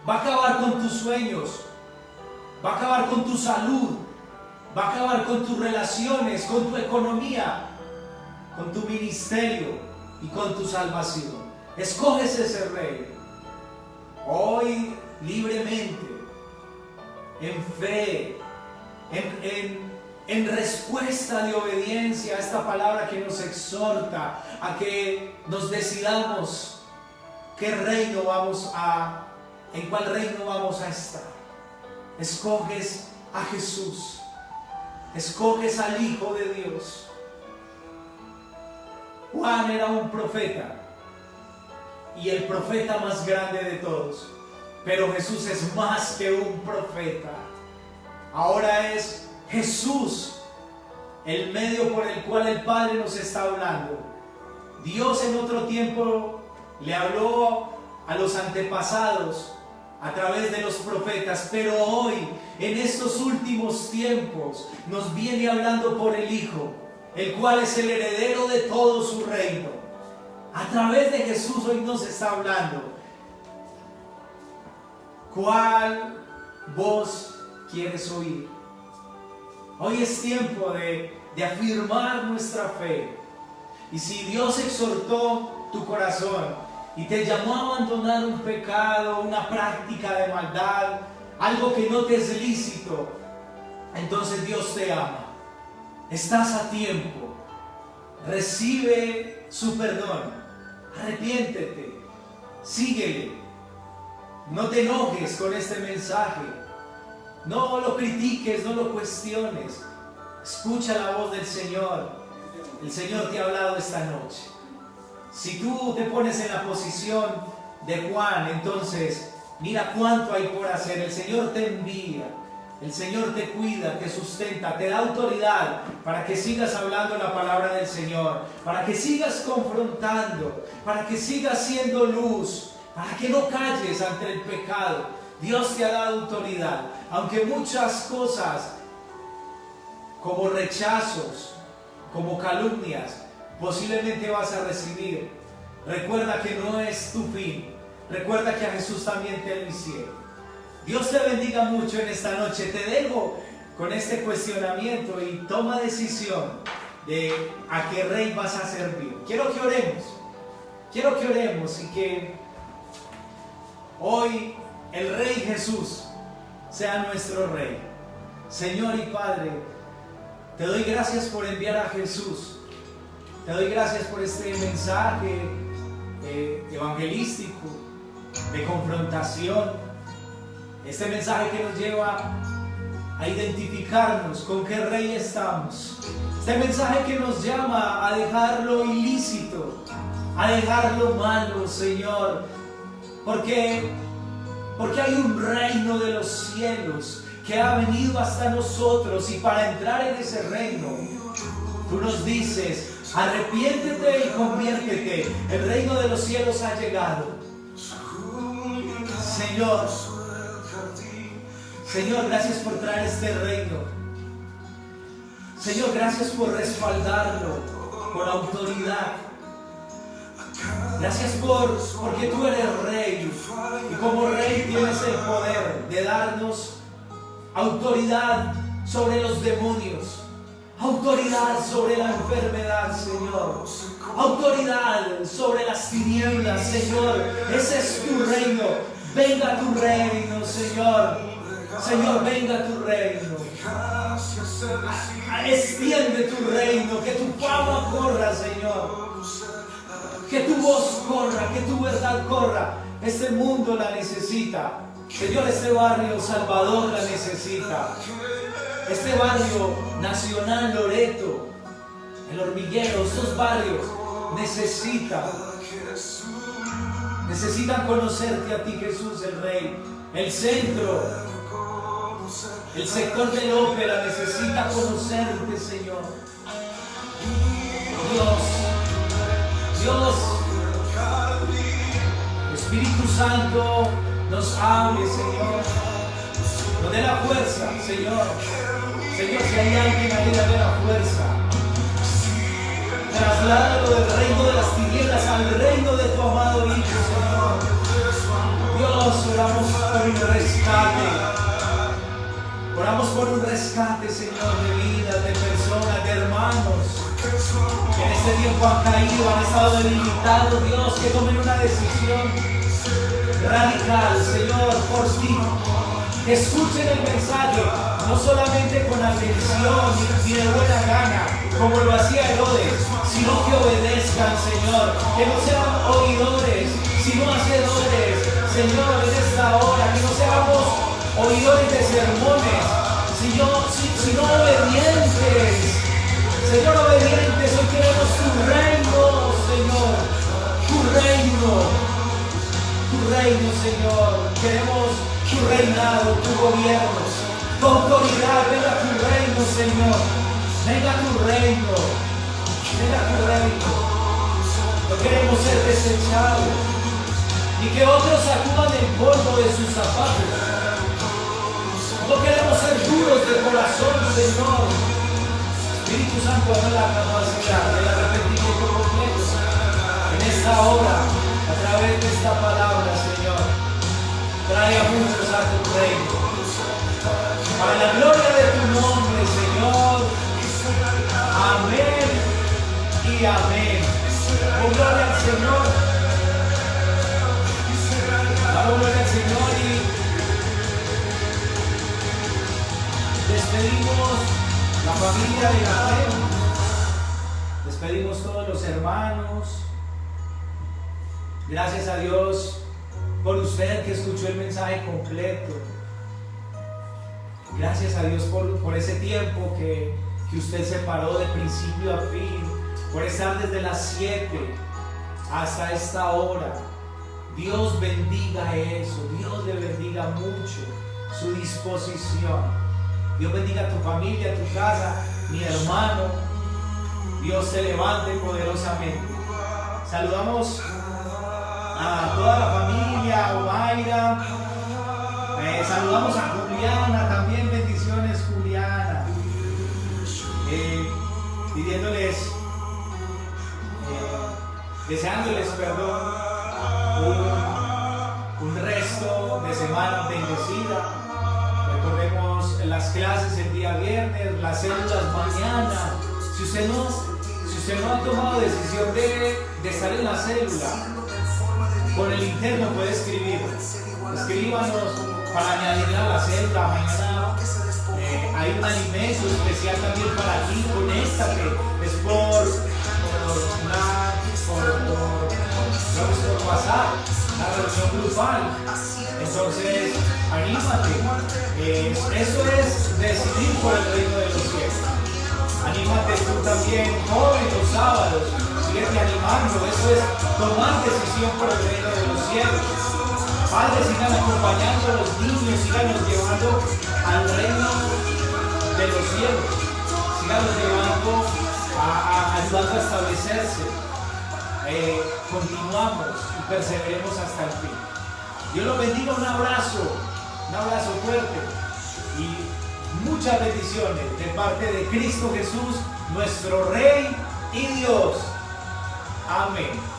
va a acabar con tus sueños, va a acabar con tu salud, va a acabar con tus relaciones, con tu economía, con tu ministerio y con tu salvación? Escoges ese rey hoy libremente, en fe, en respuesta de obediencia a esta palabra que nos exhorta a que nos decidamos en cuál reino vamos a estar. Escoges a Jesús, escoges al Hijo de Dios. Juan era un profeta y el profeta más grande de todos, pero Jesús es más que un profeta. Ahora es Jesús el medio por el cual el Padre nos está hablando. Dios en otro tiempo le habló a los antepasados a través de los profetas, pero hoy, en estos últimos tiempos, nos viene hablando por el Hijo, el cual es el heredero de todo su reino. A través de Jesús hoy nos está hablando. ¿Cuál voz quieres oír? Hoy es tiempo de afirmar nuestra fe. Y si Dios exhortó tu corazón y te llamó a abandonar un pecado, una práctica de maldad, algo que no te es lícito, entonces Dios te ama. Estás a tiempo. Recibe su perdón. Arrepiéntete. Síguele. No te enojes con este mensaje. No lo critiques, no lo cuestiones. Escucha la voz del Señor. El Señor te ha hablado esta noche. Si tú te pones en la posición de Juan, entonces mira cuánto hay por hacer. El Señor te envía. El Señor te cuida, te sustenta, te da autoridad para que sigas hablando la palabra del Señor, para que sigas confrontando, para que sigas siendo luz, para que no calles ante el pecado. Dios te ha dado autoridad, aunque muchas cosas como rechazos, como calumnias, posiblemente vas a recibir. Recuerda que no es tu fin. Recuerda que a Jesús también te lo hicieron. Dios te bendiga mucho en esta noche. Te dejo con este cuestionamiento y toma decisión de a qué rey vas a servir. Quiero que oremos. Quiero que oremos y que hoy el Rey Jesús sea nuestro Rey. Señor y Padre, te doy gracias por enviar a Jesús. Te doy gracias por este mensaje evangelístico, de confrontación. Este mensaje que nos lleva a identificarnos con qué rey estamos. Este mensaje que nos llama a dejar lo ilícito, a dejar lo malo, Señor. Porque hay un reino de los cielos que ha venido hasta nosotros, y para entrar en ese reino, tú nos dices: arrepiéntete y conviértete. El reino de los cielos ha llegado. Señor, gracias por traer este reino. Señor, gracias por respaldarlo con autoridad. Gracias porque tú eres rey, y como rey tienes el poder de darnos autoridad sobre los demonios, autoridad sobre la enfermedad, Señor, autoridad sobre las tinieblas, Señor. Ese es tu reino. Venga tu reino, Señor. Señor, venga tu reino. Extiende tu reino, que tu fama corra, Señor. Que tu voz corra, que tu verdad corra. Este mundo la necesita. Señor, este barrio Salvador la necesita. Este barrio Nacional, Loreto, El Hormiguero, estos barrios necesitan conocerte a ti, Jesús, el Rey. El centro, el sector del ópera necesita conocerte, Señor. Dios, Espíritu Santo, nos hable, Señor. Nos dé la fuerza, Señor. Señor, si hay alguien ahí, dale la fuerza. Trasládalo del reino de las tinieblas al reino de tu amado Hijo, Señor. Dios, oramos por un rescate. Oramos por un rescate, Señor, de vidas, de personas, de hermanos que en este tiempo han caído, han estado debilitados. Dios, que tomen una decisión radical, Señor, por ti. Que escuchen el mensaje, no solamente con atención ni de buena gana, como lo hacía Herodes, sino que obedezcan, Señor. Que no sean oidores, sino hacedores, Señor, en esta hora. Que no seamos oidores de sermones, sino obedientes. Señor, obedientes. Hoy queremos tu reino, Señor. Tu reino, Señor. Queremos tu reinado, tu gobierno, tu autoridad. Venga tu reino, Señor. Venga tu reino. Venga tu reino. No queremos ser desechados, ni que otros sacudan el polvo de sus zapatos. No queremos ser duros de corazón, Señor. Espíritu Santo, dame la capacidad del arrepentimiento completo en esta hora, a través de esta palabra, Señor. Trae a muchos a tu reino, para la gloria de tu nombre, Señor. Amén y amén. Oh, gloria al Señor. Damos gloria al Señor y despedimos la familia de la fe. Despedimos todos los hermanos. Gracias a Dios por usted que escuchó el mensaje completo. Gracias a Dios por ese tiempo que usted se paró de principio a fin, por estar desde las 7 hasta esta hora. Dios bendiga eso, Dios le bendiga mucho su disposición. Dios bendiga a tu familia, a tu casa, mi hermano. Dios te levante poderosamente. Saludamos a toda la familia, a Omaira. Saludamos a Juliana, también bendiciones Juliana. Pidiéndoles, deseándoles perdón, un resto de semana bendecida. Recordemos las clases el día viernes, las células mañana. Si usted no ha tomado decisión de estar en la célula, con el interno puede escribir. Escríbanos para añadirla a la célula. Mañana hay un alimento especial también para ti. Conéctate. Es por WhatsApp, la reunión grupal. Entonces, anímate. Eso es decidir por el reino de los cielos. Anímate tú también, joven, los sábados. Síguete animando. Eso es tomar decisión por el reino de los cielos. Padres, sigan acompañando a los niños, síganos llevando al reino de los cielos. Síganos llevando ayudando a establecerse. Continuamos y perseveremos hasta el fin. Dios los bendiga, un abrazo fuerte y muchas bendiciones de parte de Cristo Jesús, nuestro Rey y Dios. Amén.